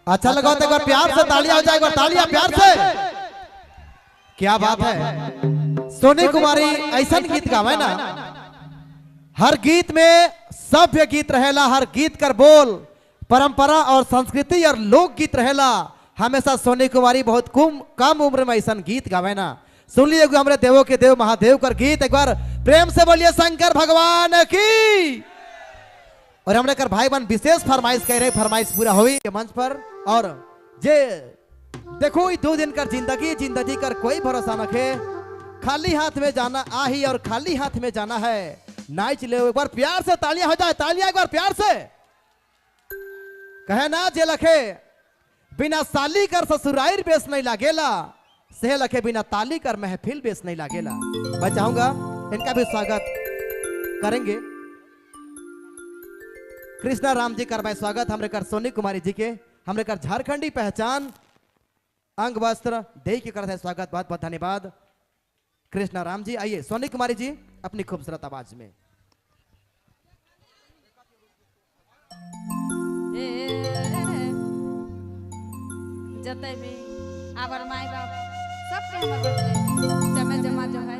अच्छा लगा तो एक बार प्यार से तालियां हो जाए, एक बार तालियां प्यार से। क्या बात है, सोनी कुमारी ऐसा गीत गावे ना, हर गीत में सभ्य गीत रहेला, हर गीत कर बोल परंपरा और संस्कृति और लोक गीत रहेला। हमेशा सोनी कुमारी बहुत कम उम्र में ऐसा गीत गावे ना। सुन लिए हमारे देवों के देव महादेव कर गीत, एक बार प्रेम से बोलिए शंकर भगवान की। और हमने कर भाई बहन विशेष फरमाइश कह रहे, फरमाइश पूरा हुई मंच पर। और जे देखो 2 दिन कर जिंदगी कर कोई भरोसा न खे, खाली हाथ में जाना आही और खाली हाथ में जाना है। नाच ले एक बार प्यार से, तालियां हो जाए, तालियां एक बार प्यार से। कहे ना जे लखे बिना साली कर ससुराइर बेस नहीं लागेला, से लखे बिना ताली कर महफिल बेस नहीं लागेला। मैं चाहूंगा इनका भी स्वागत करेंगे। कृष्णा राम जी कर स्वागत हमरे कर सोनी कुमारी जी के, हमरे कर झारखंडी पहचान अंग वस्त्र दे के करते स्वागत, बहुत बहुत धन्यवाद कृष्णा राम जी। आइए सोनी कुमारी जी अपनी खूबसूरत आवाज में। जते भी आवर माई बाप सबके हमर बदले जमे जमा जो है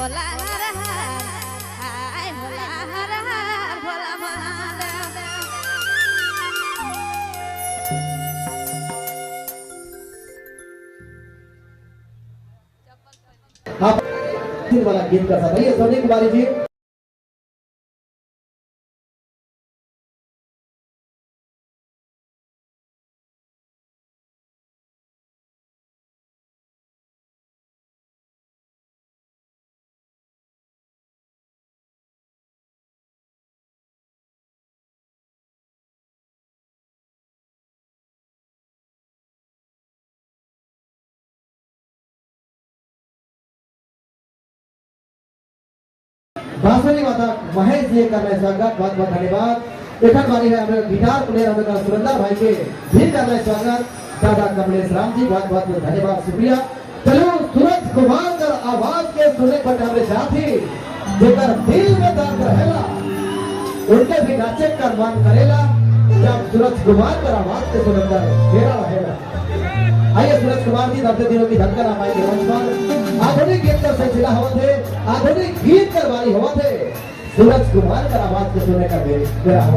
भोला हर हर आय भोला हर हर भोला महादेव। आप वाला गीत कर सकते हैं सोनी कुमारी जी। बांसुरी माता महेश जी का मैं स्वागत बहुत बहुत धन्यवाद। एक बारी है हमें गिटार प्लेयर हमें सुरेंद्र भाई के भी करना है स्वागत। दादा कमलेश राम जी बहुत बहुत धन्यवाद शुक्रिया। चलो सूरज कुमार कर आवाज के सुने पर हमें साथी जेकर दिल में दर्द रहेला उनके भी नाचे कर मन करेला जब सूरज कुमार कर आवाज के सुने पर फेरा रहेला। आइए सूरज कुमार जी दर्द दिनों की धड़कन हमारे के मंच पर आधुनिक गीत का सिलसिला हुआ थे, आधुनिक गीत करवानी हुआ थे। सूरज कुमार का आवाज के सुने का मेरा हुआ